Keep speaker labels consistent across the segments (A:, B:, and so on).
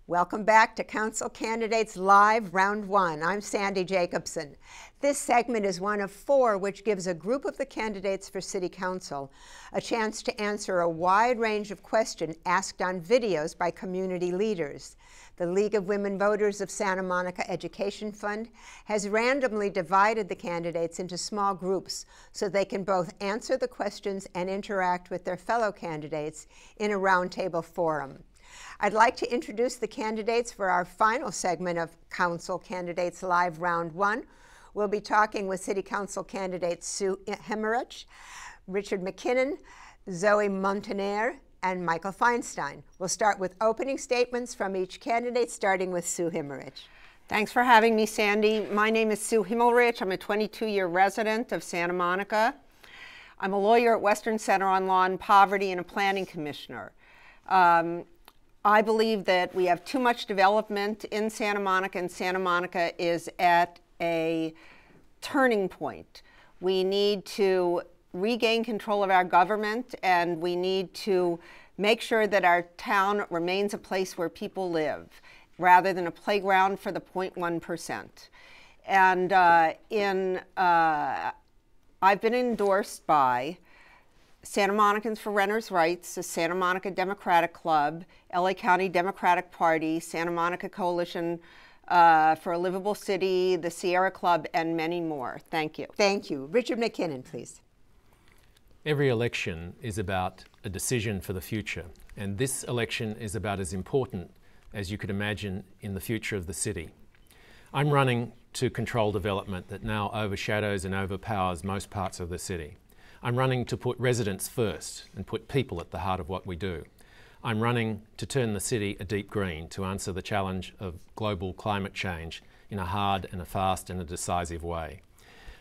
A: Welcome back to Council Candidates Live, Round 1. I'm Sandy Jacobson. This segment is one of 4 which gives a group of the candidates for City Council a chance to answer a wide range of questions asked on videos by community leaders. The League of Women Voters of Santa Monica Education Fund has randomly divided the candidates into small groups so they can both answer the questions and interact with their fellow candidates in a roundtable forum. I'd like to introduce the candidates for our final segment of Council Candidates Live Round 1. We'll be talking with City Council candidates Sue Himmerich, Richard McKinnon, Zoe Montaner, and Michael Feinstein. We'll start with opening statements from each candidate, starting with Sue Himmerich.
B: Thanks for having me, Sandy. My name is Sue Himmelrich. I'm a 22-year resident of Santa Monica. I'm a lawyer at Western Center on Law and Poverty and a planning commissioner. I believe that we have too much development in Santa Monica, and Santa Monica is at a turning point. We need to regain control of our government, and we need to make sure that our town remains a place where people live, rather than a playground for the 0.1%. And I've been endorsed by Santa Monicans for Renters' Rights, the Santa Monica Democratic Club, LA County Democratic Party, Santa Monica Coalition for a Livable City, the Sierra Club, and many more. Thank you.
A: Thank you. Richard McKinnon, please.
C: Every election is about a decision for the future, and this election is about as important as you could imagine in the future of the city. I'm running to control development that now overshadows and overpowers most parts of the city. I'm running to put residents first and put people at the heart of what we do. I'm running to turn the city a deep green to answer the challenge of global climate change in a hard and a fast and a decisive way.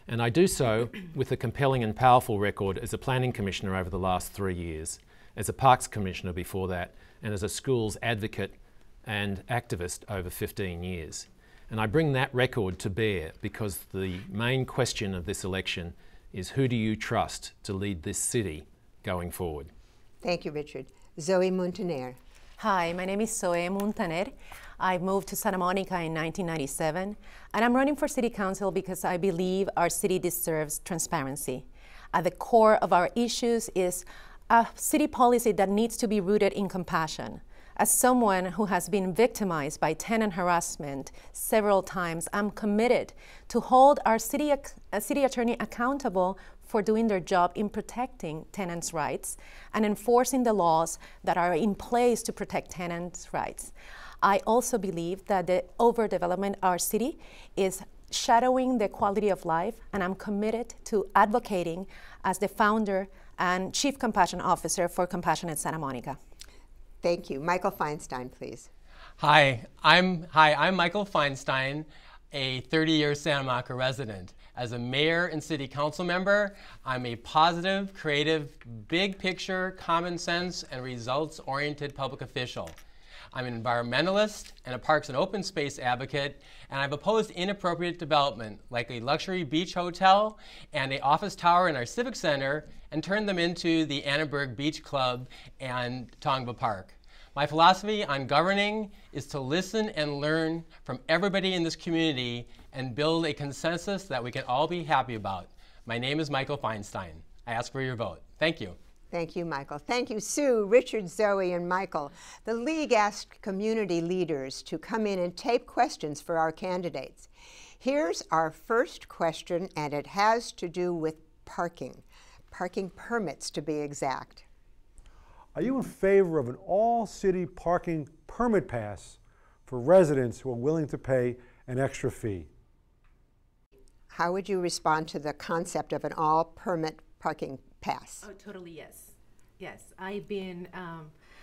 C: And I do so with a compelling and powerful record as a planning commissioner over the last 3 years, as a parks commissioner before that, and as a schools advocate and activist over 15 years. And I bring that record to bear because the main question of this election is, who do you trust to lead this city going forward?
A: Thank you, Richard. Zoe Montaner.
D: Hi, my name is Zoe Montaner. I moved to Santa Monica in 1997, and I'm running for City Council because I believe our city deserves transparency. At the core of our issues is a city policy that needs to be rooted in compassion. As someone who has been victimized by tenant harassment several times, I'm committed to hold our city attorney accountable for doing their job in protecting tenants' rights and enforcing the laws that are in place to protect tenants' rights. I also believe that the overdevelopment of our city is shadowing the quality of life, and I'm committed to advocating as the founder and Chief Compassion Officer for Compassionate Santa Monica.
A: Thank you. Michael Feinstein, please.
E: Hi, I'm Michael Feinstein, a 30-year Santa Monica resident. As a mayor and city council member, I'm a positive, creative, big picture, common sense, and results-oriented public official. I'm an environmentalist and a parks and open space advocate, and I've opposed inappropriate development like a luxury beach hotel and an office tower in our civic center and turned them into the Annenberg Beach Club and Tongva Park. My philosophy on governing is to listen and learn from everybody in this community and build a consensus that we can all be happy about. My name is Michael Feinstein. I ask for your vote. Thank you.
A: Thank you, Michael. Thank you, Sue, Richard, Zoe, and Michael. The League asked community leaders to come in and tape questions for our candidates. Here's our first question, and it has to do with parking permits to be exact.
F: Are you in favor of an all-city parking permit pass for residents who are willing to pay an extra fee?
A: How would you respond to the concept of an all-permit parking pass?
D: Oh, totally, yes. Yes, I've been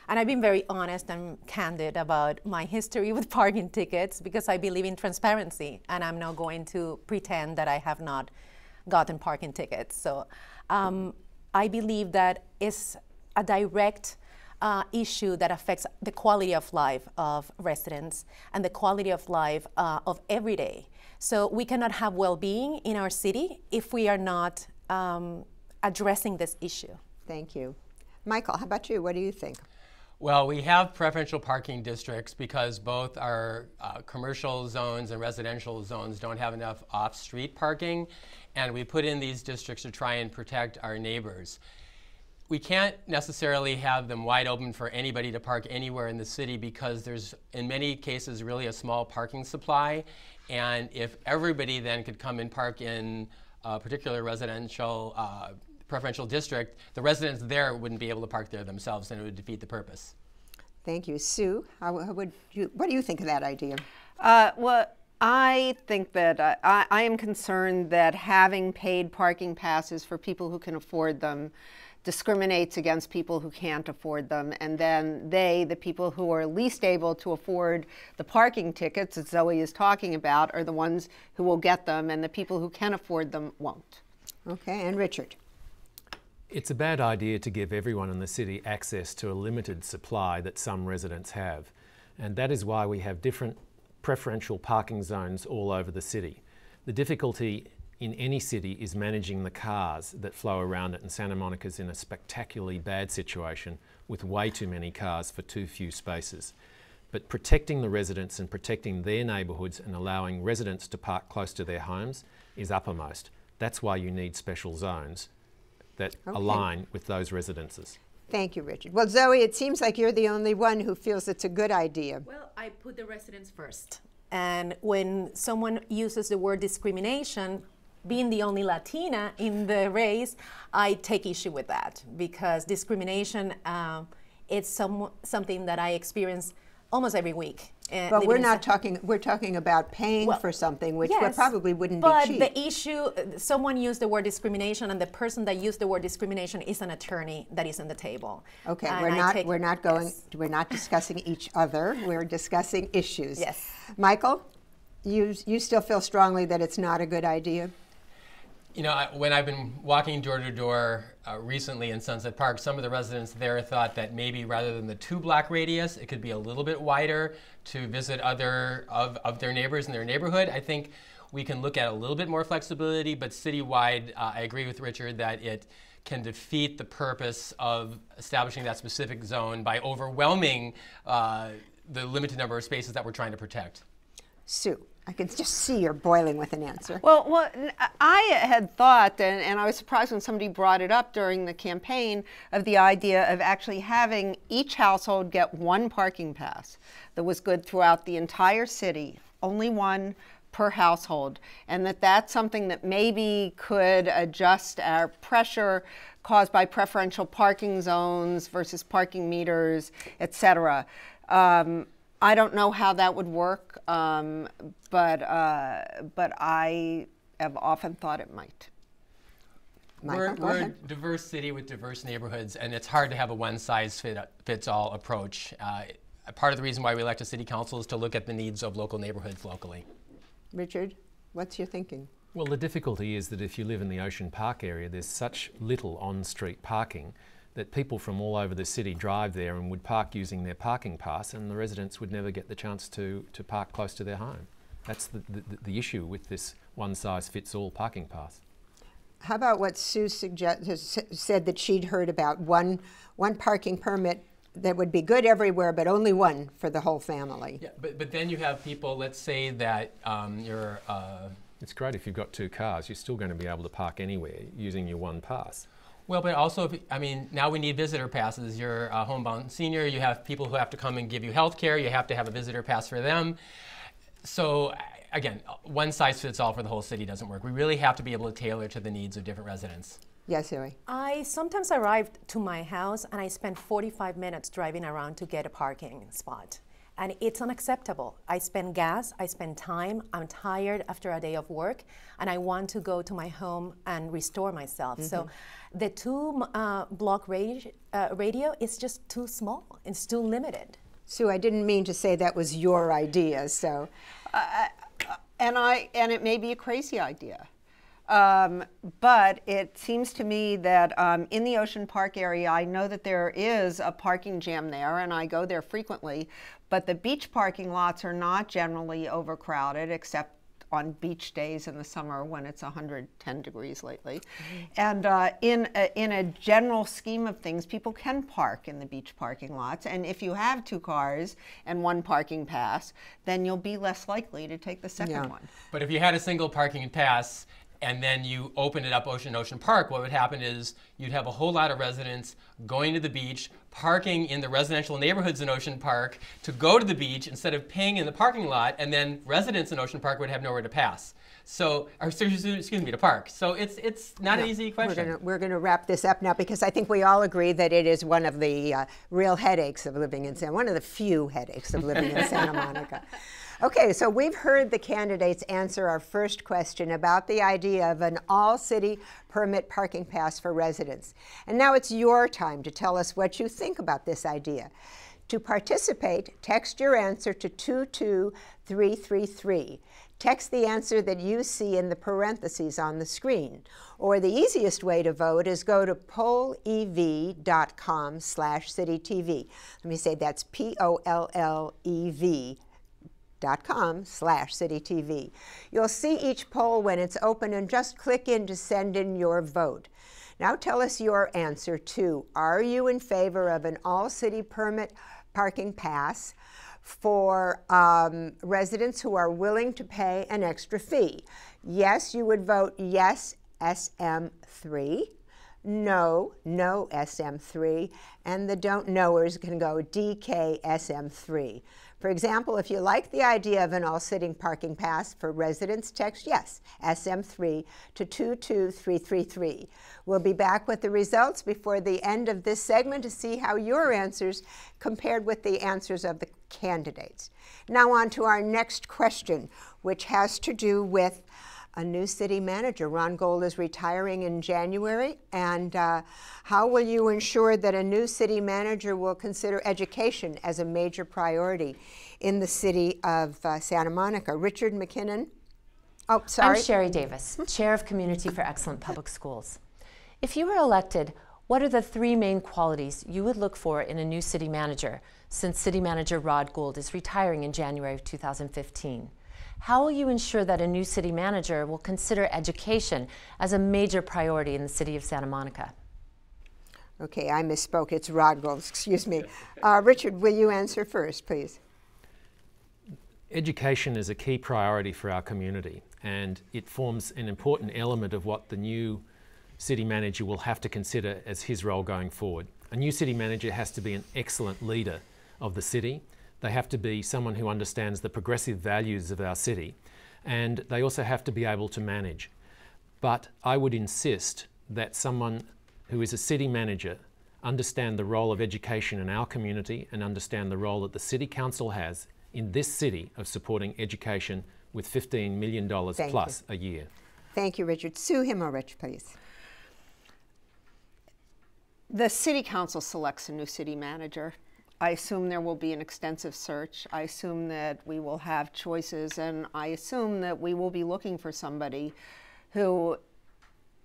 D: very honest and candid about my history with parking tickets because I believe in transparency, and I'm not going to pretend that I have not gotten parking tickets. So I believe that it's a direct issue that affects the quality of life of residents and the quality of life of every day. So we cannot have well-being in our city if we are not addressing this issue.
A: Thank you. Michael, how about you? What do you think?
E: Well, we have preferential parking districts because both our commercial zones and residential zones don't have enough off-street parking, and we put in these districts to try and protect our neighbors. We can't necessarily have them wide open for anybody to park anywhere in the city because there's, in many cases, really a small parking supply, and if everybody then could come and park in a particular residential preferential district, the residents there wouldn't be able to park there themselves, and it would defeat the purpose.
A: Thank you. Sue, what do you think of that idea?
B: Well, I think that I am concerned that having paid parking passes for people who can afford them discriminates against people who can't afford them, and then the people who are least able to afford the parking tickets that Zoe is talking about, are the ones who will get them, and the people who can afford them won't.
A: Okay, and Richard.
C: It's a bad idea to give everyone in the city access to a limited supply that some residents have, and that is why we have different preferential parking zones all over the city. The difficulty in any city is managing the cars that flow around it, and Santa Monica's in a spectacularly bad situation with way too many cars for too few spaces. But protecting the residents and protecting their neighbourhoods and allowing residents to park close to their homes is uppermost. That's why you need special zones that align with those residences.
A: Thank you, Richard. Well, Zoe, it seems like you're the only one who feels it's a good idea.
D: Well, I put the residents first. And when someone uses the word discrimination, being the only Latina in the race, I take issue with that, because discrimination, it's something that I experience almost every week.
A: But we're talking about paying for something, which probably wouldn't be cheap.
D: But the issue, someone used the word discrimination, and the person that used the word discrimination is an attorney that is on the table.
A: Okay, we're not discussing each other. We're discussing issues.
D: Yes.
A: Michael, you still feel strongly that it's not a good idea?
E: You know, when I've been walking door to door recently in Sunset Park, some of the residents there thought that maybe rather than the 2-block radius, it could be a little bit wider to visit other of their neighbors in their neighborhood. I think we can look at a little bit more flexibility, but citywide, I agree with Richard that it can defeat the purpose of establishing that specific zone by overwhelming the limited number of spaces that we're trying to protect.
A: Sue, I can just see you're boiling with an answer.
B: Well, I had thought, and I was surprised when somebody brought it up during the campaign, of the idea of actually having each household get one parking pass that was good throughout the entire city, only one per household, and that's something that maybe could adjust our pressure caused by preferential parking zones versus parking meters, et cetera. I don't know how that would work, but I have often thought it might.
A: Michael,
E: We're a diverse city with diverse neighborhoods, and it's hard to have a one-size-fits-all approach. Part of the reason why we elect a city council is to look at the needs of local neighborhoods locally.
A: Richard, what's your thinking?
C: Well, the difficulty is that if you live in the Ocean Park area, there's such little on-street parking that people from all over the city drive there and would park using their parking pass, and the residents would never get the chance to park close to their home. That's the issue with this one-size-fits-all parking pass.
A: How about what Sue said that she'd heard about one parking permit that would be good everywhere, but only one for the whole family?
E: Yeah, but then you have people, let's say that you're...
C: It's great if you've got 2 cars, you're still going to be able to park anywhere using your one pass.
E: Well, but also, now we need visitor passes. You're a homebound senior, you have people who have to come and give you health care, you have to have a visitor pass for them. So, again, one size fits all for the whole city doesn't work. We really have to be able to tailor to the needs of different residents.
A: Yes, Zoe.
D: I sometimes arrive to my house and I spend 45 minutes driving around to get a parking spot. And it's unacceptable. I spend gas, I spend time, I'm tired after a day of work, and I want to go to my home and restore myself. Mm-hmm. So the 2-block radio is just too small, it's too limited.
A: Sue, I didn't mean to say that was your idea, so.
B: And it may be a crazy idea. But it seems to me that in the Ocean Park area, I know that there is a parking jam there, and I go there frequently, but the beach parking lots are not generally overcrowded, except on beach days in the summer when it's 110 degrees lately. And in a general scheme of things, people can park in the beach parking lots. And if you have 2 cars and 1 parking pass, then you'll be less likely to take the second one.
E: But if you had a single parking pass and then you opened it up Ocean Park, what would happen is you'd have a whole lot of residents going to the beach, parking in the residential neighborhoods in Ocean Park to go to the beach instead of paying in the parking lot, and then residents in Ocean Park would have nowhere to pass. So, or excuse me, to park. So it's not an easy question.
A: We're going to wrap this up now because I think we all agree that it is one of the real headaches of living in one of the few headaches of living in Santa Monica. Okay, so we've heard the candidates answer our first question about the idea of an all-city permit parking pass for residents. And now it's your time to tell us what you think about this idea. To participate, text your answer to 22333. Text the answer that you see in the parentheses on the screen. Or the easiest way to vote is go to pollev.com/citytv. Let me say that's pollev.com/citytv. You'll see each poll when it's open and just click in to send in your vote. Now tell us your answer to, are you in favor of an all-city permit parking pass for residents who are willing to pay an extra fee? Yes, you would vote yes, SM3. No, no SM3, and the don't knowers can go DK SM3. For example, if you like the idea of an all-city parking pass for residents, text yes, SM3 to 22333. We'll be back with the results before the end of this segment to see how your answers compared with the answers of the candidates. Now on to our next question, which has to do with a new city manager. Ron Gold is retiring in January, and how will you ensure that a new city manager will consider education as a major priority in the city of Santa Monica? Richard McKinnon. Oh, sorry.
G: I'm Sherry Davis, Chair of Community for Excellent Public Schools. If you were elected, what are the 3 main qualities you would look for in a new city manager, since City Manager Rod Gould is retiring in January of 2015? How will you ensure that a new city manager will consider education as a major priority in the city of Santa Monica?
A: Okay, I misspoke. It's Rod Gold, excuse me. Richard, will you answer first, please?
C: Education is a key priority for our community, and it forms an important element of what the new city manager will have to consider as his role going forward. A new city manager has to be an excellent leader of the city. They have to be someone who understands the progressive values of our city, and they also have to be able to manage. But I would insist that someone who is a city manager understand the role of education in our community and understand the role that the City Council has in this city of supporting education with $15 million plus a year.
A: Thank you, Richard. Sue Himmelrich, please.
B: The City Council selects a new city manager. I assume there will be an extensive search. I assume that we will have choices, and I assume that we will be looking for somebody who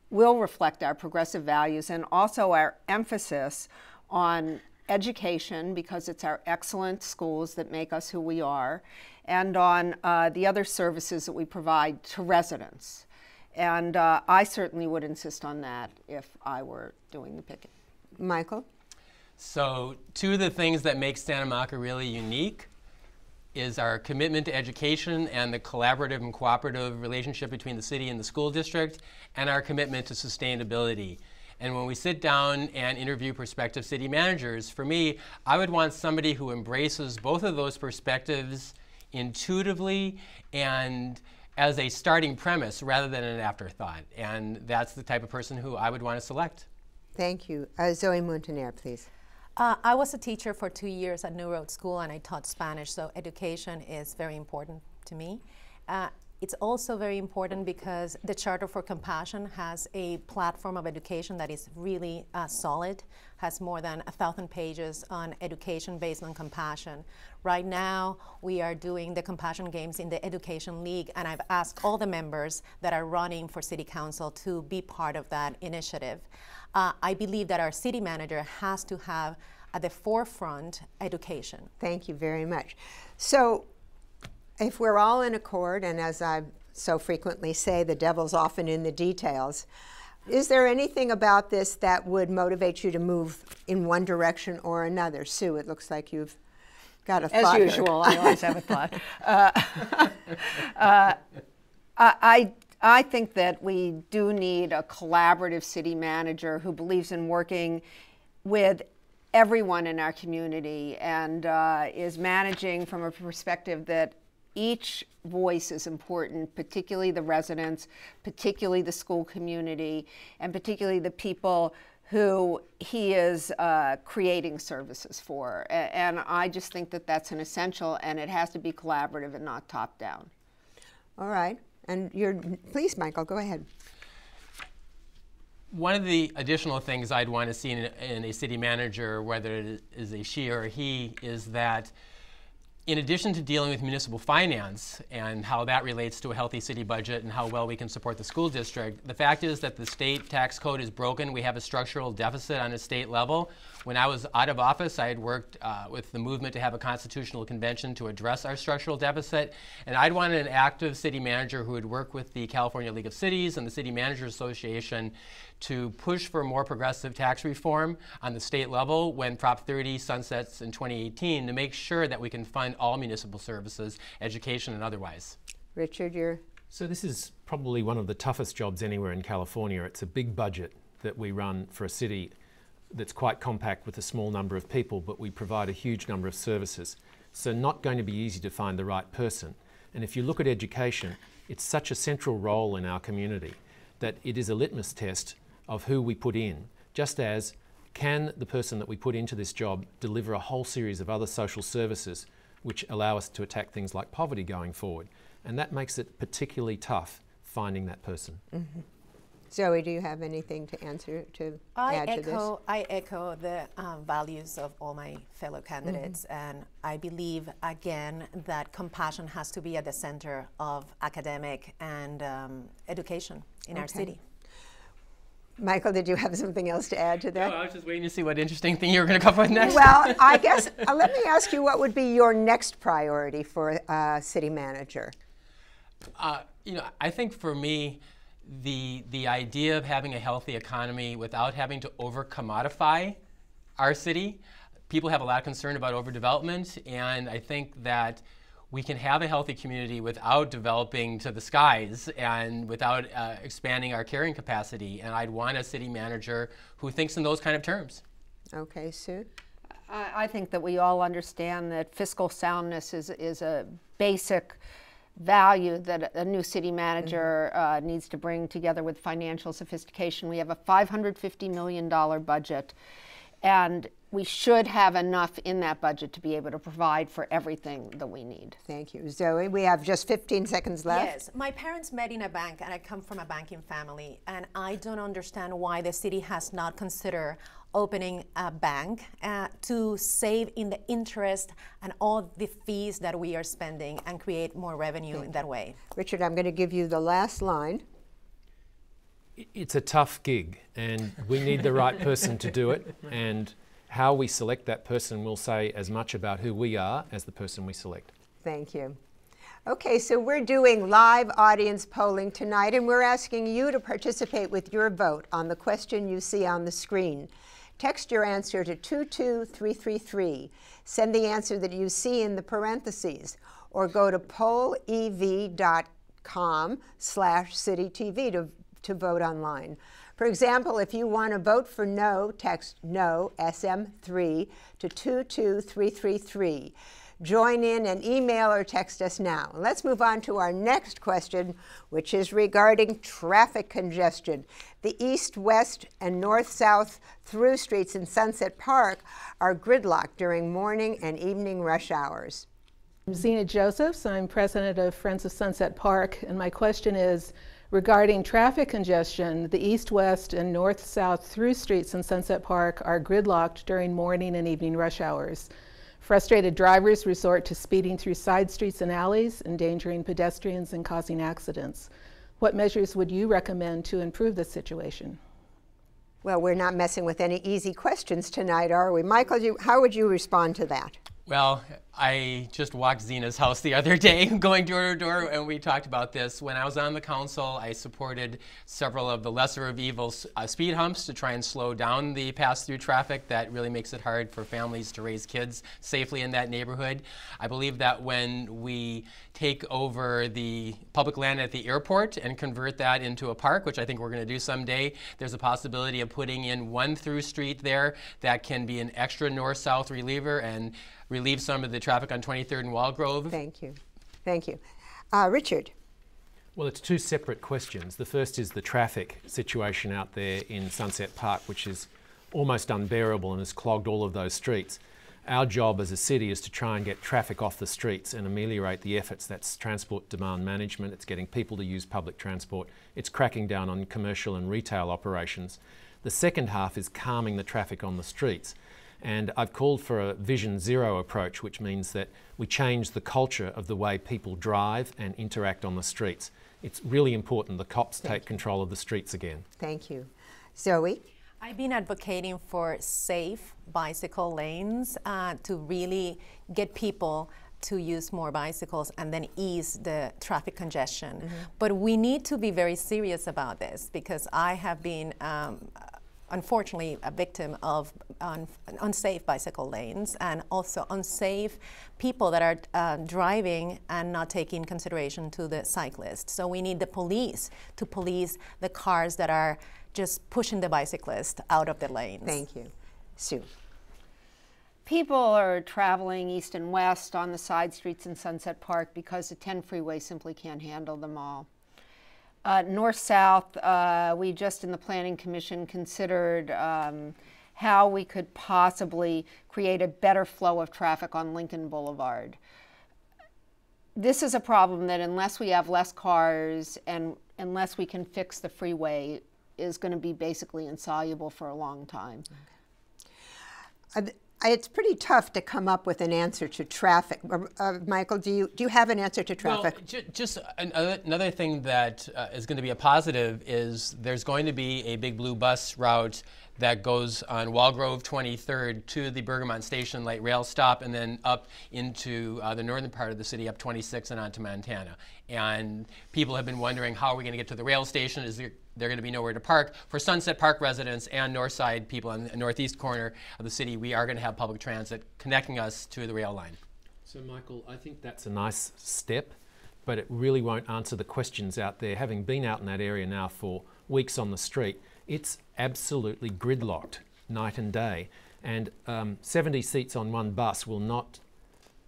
B: will reflect our progressive values and also our emphasis on education, because it's our excellent schools that make us who we are, and on the other services that we provide to residents. And I certainly would insist on that if I were doing the picking.
A: Michael?
E: So 2 of the things that make Santa Monica really unique is our commitment to education and the collaborative and cooperative relationship between the city and the school district, and our commitment to sustainability. And when we sit down and interview prospective city managers, for me, I would want somebody who embraces both of those perspectives intuitively and as a starting premise rather than an afterthought. And that's the type of person who I would want to select.
A: Thank you. Zoe Montaner, please.
D: I was a teacher for 2 years at New Road School, and I taught Spanish, so education is very important to me. It's also very important because the Charter for Compassion has a platform of education that is really solid, has more than 1,000 pages on education based on compassion. Right now, we are doing the Compassion Games in the Education League, and I've asked all the members that are running for City Council to be part of that initiative. I believe that our city manager has to have at the forefront education.
A: Thank you very much. So if we're all in accord, and as I've so frequently say, the devil's often in the details. Is there anything about this that would motivate you to move in one direction or another? Sue, it looks like you've got a thought.
B: As usual, I always have a thought. I think that we do need a collaborative city manager who believes in working with everyone in our community and is managing from a perspective that each voice is important, particularly the residents, particularly the school community, and particularly the people who he is creating services for. And I just think that that's an essential, and it has to be collaborative and not top-down.
A: All right. And please, Michael, go ahead.
E: One of the additional things I'd want to see in a city manager, whether it is a she or a he, is that in addition to dealing with municipal finance and how that relates to a healthy city budget and how well we can support the school district, the fact is that the state tax code is broken. We have a structural deficit on a state level. When I was out of office, I had worked with the movement to have a constitutional convention to address our structural deficit. And I'd want an active city manager who would work with the California League of Cities and the City Managers Association to push for more progressive tax reform on the state level when Prop 30 sunsets in 2018 to make sure that we can fund all municipal services, education and otherwise.
A: Richard,
C: So this is probably one of the toughest jobs anywhere in California. It's a big budget that we run for a city that's quite compact with a small number of people, but we provide a huge number of services. So not going to be easy to find the right person. And if you look at education, it's such a central role in our community that it is a litmus test of who we put in, just as can the person that we put into this job deliver a whole series of other social services which allow us to attack things like poverty going forward. And that makes it particularly tough finding that person.
A: Mm-hmm. Zoe, do you have anything to add to this?
D: I echo the values of all my fellow candidates, and I believe, again, that compassion has to be at the center of academic and education in our city.
A: Michael, did you have something else to add to that?
E: No, I was just waiting to see what interesting thing you were going to come up with next.
A: Well, I guess, let me ask you, what would be your next priority for a city manager?
E: I think for me, the idea of having a healthy economy without having to over-commodify our city. People have a lot of concern about overdevelopment, and I think that we can have a healthy community without developing to the skies and without expanding our carrying capacity. And I'd want a city manager who thinks in those kind of terms.
A: Okay, Sue?
B: I think that we all understand that fiscal soundness is a basic value that a new city manager needs to bring together with financial sophistication. We have a $550 million budget, and we should have enough in that budget to be able to provide for everything that we need.
A: Thank you. Zoe, we have just 15 seconds left.
D: Yes, my parents met in a bank, and I come from a banking family, and I don't understand why the city has not considered opening a bank to save in the interest and all the fees that we are spending and create more revenue in that way.
A: Richard, I'm going to give you the last line.
C: It's a tough gig, and we need the right person to do it, and how we select that person will say as much about who we are as the person we select.
A: Thank you. Okay, so we're doing live audience polling tonight, and we're asking you to participate with your vote on the question you see on the screen. Text your answer to 22333. Send the answer that you see in the parentheses, or go to pollev.com/citytv to vote online. For example, if you want to vote for no, text no, SM3 to 22333. Join in and email or text us now. Let's move on to our next question, which is regarding traffic congestion. The east, west, and north-south through streets in Sunset Park are gridlocked during morning and evening rush hours.
H: I'm Zena Josephs. I'm president of Friends of Sunset Park, and my question is regarding traffic congestion. The east, west, and north-south through streets in Sunset Park are gridlocked during morning and evening rush hours. Frustrated drivers resort to speeding through side streets and alleys, endangering pedestrians and causing accidents. What measures would you recommend to improve this situation?
A: Well, we're not messing with any easy questions tonight, are we? Michael, how would you respond to that?
E: Well, I just walked Zena's house the other day, going door to door, and we talked about this. When I was on the council, I supported several of the lesser of evil speed humps to try and slow down the pass-through traffic. That really makes it hard for families to raise kids safely in that neighborhood. I believe that when we take over the public land at the airport and convert that into a park, which I think we're going to do someday, there's a possibility of putting in one through street there that can be an extra north-south reliever and relieve some of the traffic on 23rd and Wallgrove.
A: Thank you. Thank you. Richard.
C: Well, it's two separate questions. The first is the traffic situation out there in Sunset Park, which is almost unbearable and has clogged all of those streets. Our job as a city is to try and get traffic off the streets and ameliorate the efforts. That's transport demand management, it's getting people to use public transport, it's cracking down on commercial and retail operations. The second half is calming the traffic on the streets. And I've called for a Vision Zero approach, which means that we change the culture of the way people drive and interact on the streets. It's really important the cops take control of the streets again.
A: Thank you. Zoe?
D: I've been advocating for safe bicycle lanes to really get people to use more bicycles and then ease the traffic congestion. But we need to be very serious about this, because I have been unfortunately a victim of unsafe bicycle lanes and also unsafe people that are driving and not taking consideration to the cyclists. So we need the police to police the cars that are just pushing the bicyclist out of the lanes.
A: Thank you. Sue?
B: People are traveling east and west on the side streets in Sunset Park because the 10 freeway simply can't handle them all. North-south, we just in the Planning Commission considered how we could possibly create a better flow of traffic on Lincoln Boulevard. This is a problem that unless we have less cars and unless we can fix the freeway is going to be basically insoluble for a long time.
A: It's pretty tough to come up with an answer to traffic. Michael, do you have an answer to traffic?
E: Well, just another thing that is going to be a positive is there's going to be a big blue bus route that goes on Wallgrove 23rd to the Bergamont Station Light Rail stop and then up into the northern part of the city, up 26 and onto Montana. And people have been wondering, how are we going to get to the rail station? Is there going to be nowhere to park? For Sunset Park residents and Northside people on the northeast corner of the city, we are going to have public transit connecting us to the rail line.
C: So Michael, I think that's a nice step, but it really won't answer the questions out there. Having been out in that area now for weeks on the street, it's absolutely gridlocked night and day, and 70 seats on one bus will not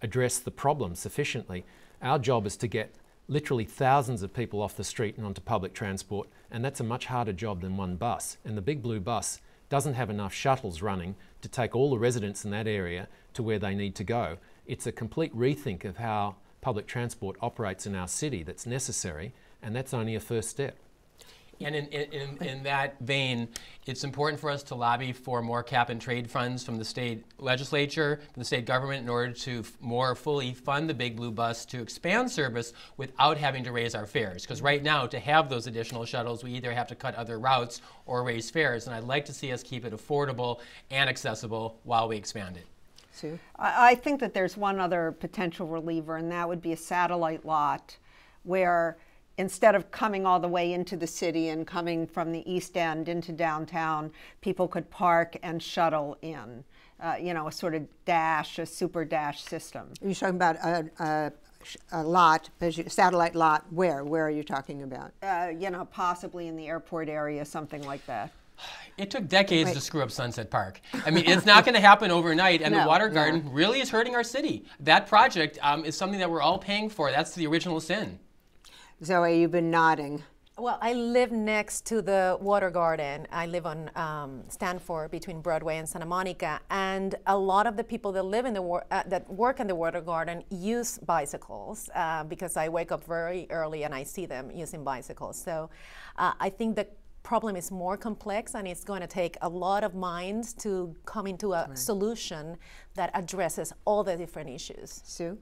C: address the problem sufficiently. Our job is to get literally thousands of people off the street and onto public transport, and that's a much harder job than one bus. And the big blue bus doesn't have enough shuttles running to take all the residents in that area to where they need to go. It's a complete rethink of how public transport operates in our city that's necessary, and that's only a first step.
E: And in that vein, it's important for us to lobby for more cap and trade funds from the state legislature, from the state government, in order to more fully fund the Big Blue Bus to expand service without having to raise our fares. Because right now, to have those additional shuttles, we either have to cut other routes or raise fares. And I'd like to see us keep it affordable and accessible while we expand it.
A: Sue?
B: I think that there's one other potential reliever, and that would be a satellite lot where instead of coming all the way into the city and coming from the East End into downtown, people could park and shuttle in, you know, a sort of dash, a super dash system.
A: You're talking about a lot, a satellite lot, where? Where are you talking about?
B: You know, possibly in the airport area, something like that.
E: It took decades to screw up Sunset Park. I mean, it's not going to happen overnight, and the Water Garden really is hurting our city. That project is something that we're all paying for. That's the original sin.
A: Zoe, you've been nodding.
D: Well, I live next to the Water Garden. I live on Stanford between Broadway and Santa Monica, and a lot of the people that live in the that work in the Water Garden use bicycles because I wake up very early and I see them using bicycles. So I think the problem is more complex, and it's going to take a lot of minds to come into a solution that addresses all the different issues.
A: Sue?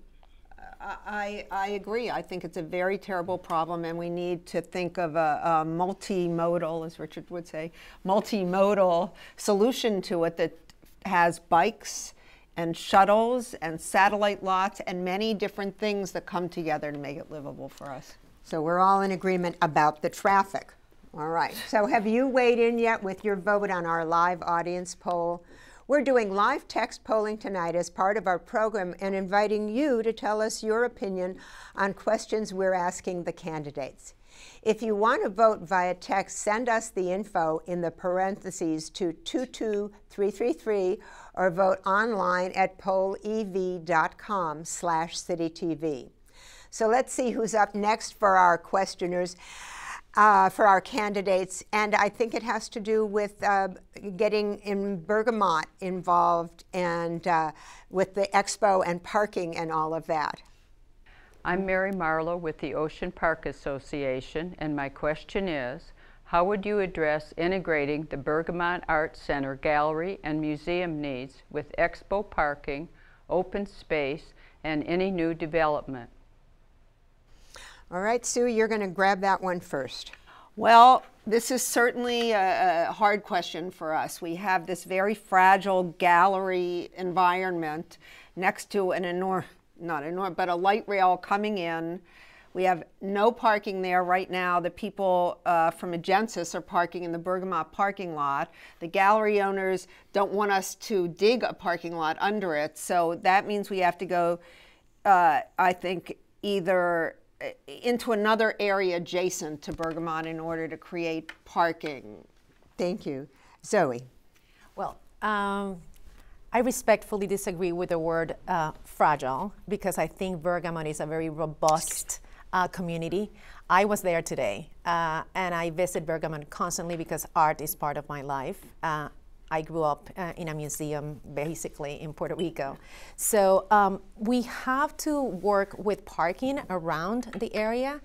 B: I agree. I think it's a very terrible problem, and we need to think of a multimodal, as Richard would say, multimodal solution to it that has bikes and shuttles and satellite lots and many different things that come together to make it livable for us.
A: So we're all in agreement about the traffic. All right. So have you weighed in yet with your vote on our live audience poll? We're doing live text polling tonight as part of our program and inviting you to tell us your opinion on questions we're asking the candidates. If you want to vote via text, send us the info in the parentheses to 22333 or vote online at pollev.com/citytv. So let's see who's up next for our questioners, for our candidates. And I think it has to do with getting in Bergamot involved and with the expo and parking and all of that.
I: I'm Mary Marlowe with the Ocean Park Association, and my question is, how would you address integrating the Bergamot Arts Center gallery and museum needs with expo parking, open space, and any new development?
A: All right, Sue, you're going to grab that one first.
B: Well, this is certainly a hard question for us. We have this very fragile gallery environment next to an but a light rail coming in. We have no parking there right now. The people from Agencis are parking in the Bergamot parking lot. The gallery owners don't want us to dig a parking lot under it, so that means we have to go, I think, either into another area adjacent to Bergamot in order to create parking.
A: Thank you. Zoe.
D: Well, I respectfully disagree with the word fragile, because I think Bergamot is a very robust community. I was there today, and I visit Bergamot constantly because art is part of my life. I grew up in a museum, basically, in Puerto Rico. So we have to work with parking around the area,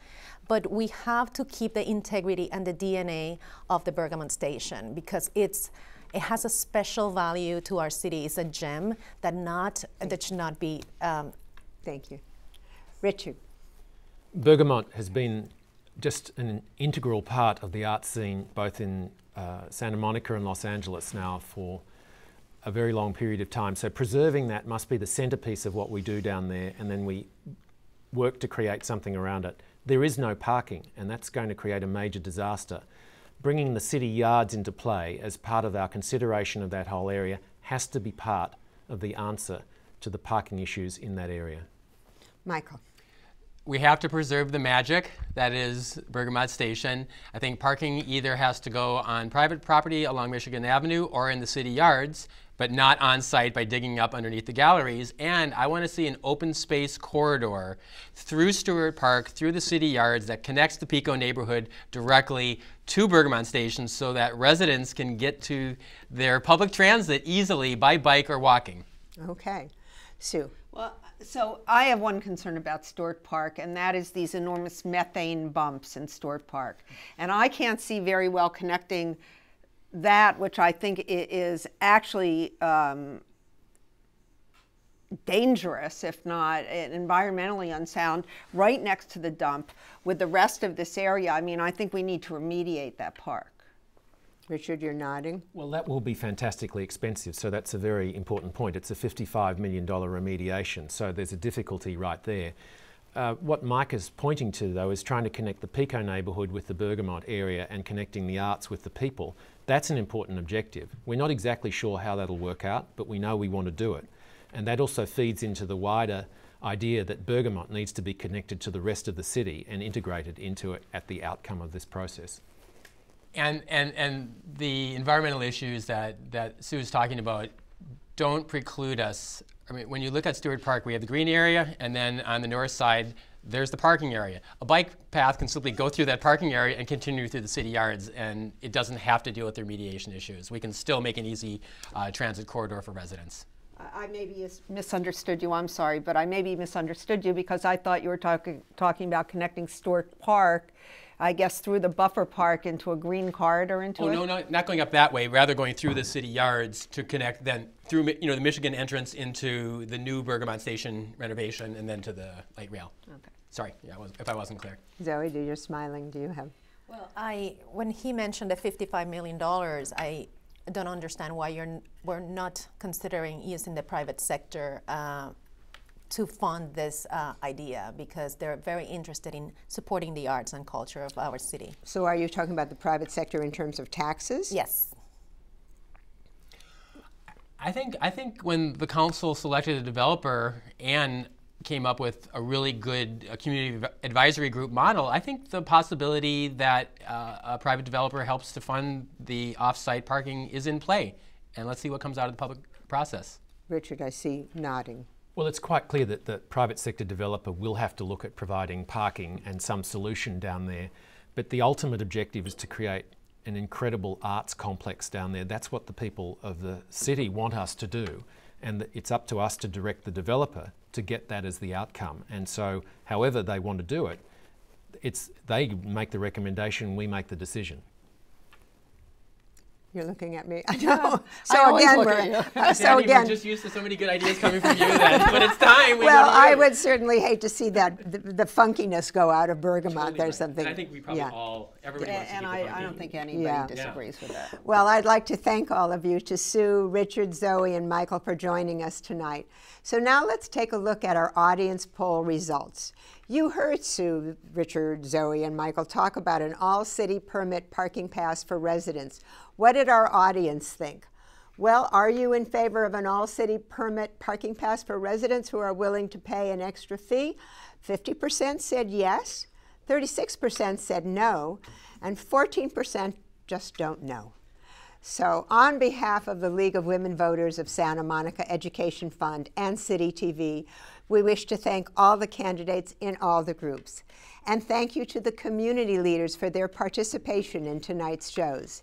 D: but we have to keep the integrity and the DNA of the Bergamot station, because it has a special value to our city. It's a gem that should not be.
A: Thank you. Richard.
C: Bergamot has been just an integral part of the art scene, both in Santa Monica and Los Angeles now for a very long period of time. So preserving that must be the centerpiece of what we do down there, and then we work to create something around it. There is no parking, and that's going to create a major disaster. Bringing the city yards into play as part of our consideration of that whole area has to be part of the answer to the parking issues in that area.
A: Michael.
E: We have to preserve the magic that is Bergamot Station. I think parking either has to go on private property along Michigan Avenue or in the city yards, but not on site by digging up underneath the galleries. And I want to see an open space corridor through Stewart Park, through the city yards that connects the Pico neighborhood directly to Bergamot Station so that residents can get to their public transit easily by bike or walking.
A: Okay. Sue.
B: Well, so I have one concern about Stewart Park, and that is these enormous methane bumps in Stewart Park. And I can't see very well connecting that, which I think is actually dangerous, if not environmentally unsound, right next to the dump with the rest of this area. I mean, I think we need to remediate that park.
A: Richard, you're nodding.
C: Well, that will be fantastically expensive, so that's a very important point. It's a $55 million remediation, so there's a difficulty right there. What Mike is pointing to, though, is trying to connect the Pico neighbourhood with the Bergamot area and connecting the arts with the people. That's an important objective. We're not exactly sure how that'll work out, but we know we want to do it. And that also feeds into the wider idea that Bergamot needs to be connected to the rest of the city and integrated into it at the outcome of this process.
E: And the environmental issues that Sue is talking about don't preclude us. I mean, when you look at Stewart Park, we have the green area, and then on the north side, there's the parking area. A bike path can simply go through that parking area and continue through the city yards, and it doesn't have to deal with the remediation issues. We can still make an easy transit corridor for residents.
B: I maybe misunderstood you, I'm sorry, but I maybe misunderstood you because I thought you were talking about connecting Stewart Park, I guess, through the buffer park into a green corridor into it?
E: Oh, no, not going up that way, rather going through the city yards to connect then through the Michigan entrance into the new Bergamot Station renovation and then to the light rail.
B: Okay.
E: Sorry, if I wasn't clear.
A: Zoe, you're smiling. Do you have?
D: Well, when he mentioned the $55 million, don't understand why we're not considering using the private sector to fund this idea, because they're very interested in supporting the arts and culture of our city.
A: So are you talking about the private sector in terms of taxes?
D: Yes.
E: I think when the council selected a developer and came up with a really good community advisory group model, I think the possibility that a private developer helps to fund the off-site parking is in play. And let's see what comes out of the public process.
A: Richard, I see nodding.
C: Well, it's quite clear that the private sector developer will have to look at providing parking and some solution down there. But the ultimate objective is to create an incredible arts complex down there. That's what the people of the city want us to do. And it's up to us to direct the developer to get that as the outcome. And so however they want to do it, they make the recommendation, we make the decision.
A: You're looking at me. I know.
H: So again,
E: Sandy, we're just used to so many good ideas coming from you then, but it's time.
A: Well, I would certainly hate to see that the funkiness go out of Bergamot.
E: Totally
A: There's
E: right.
A: something.
E: And I think we probably everybody wants to
B: And
E: keep it
B: I
E: funky.
B: don't think anybody
A: Yeah.
B: disagrees with that.
A: Well, I'd like to thank all of you, to Sue, Richard, Zoe, and Michael for joining us tonight. So now let's take a look at our audience poll results. You heard Sue, Richard, Zoe, and Michael talk about an all-city permit parking pass for residents. What did our audience think? Well, are you in favor of an all-city permit parking pass for residents who are willing to pay an extra fee? 50% said yes, 36% said no, and 14% just don't know. So on behalf of the League of Women Voters of Santa Monica Education Fund and City TV, we wish to thank all the candidates in all the groups. And thank you to the community leaders for their participation in tonight's shows.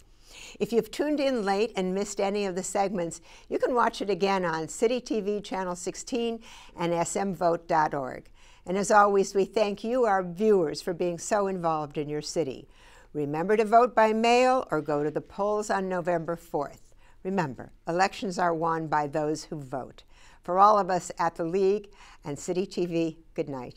A: If you've tuned in late and missed any of the segments, you can watch it again on City TV Channel 16 and smvote.org. And as always, we thank you, our viewers, for being so involved in your city. Remember to vote by mail or go to the polls on November 4th. Remember, elections are won by those who vote. For all of us at the League and City TV, good night.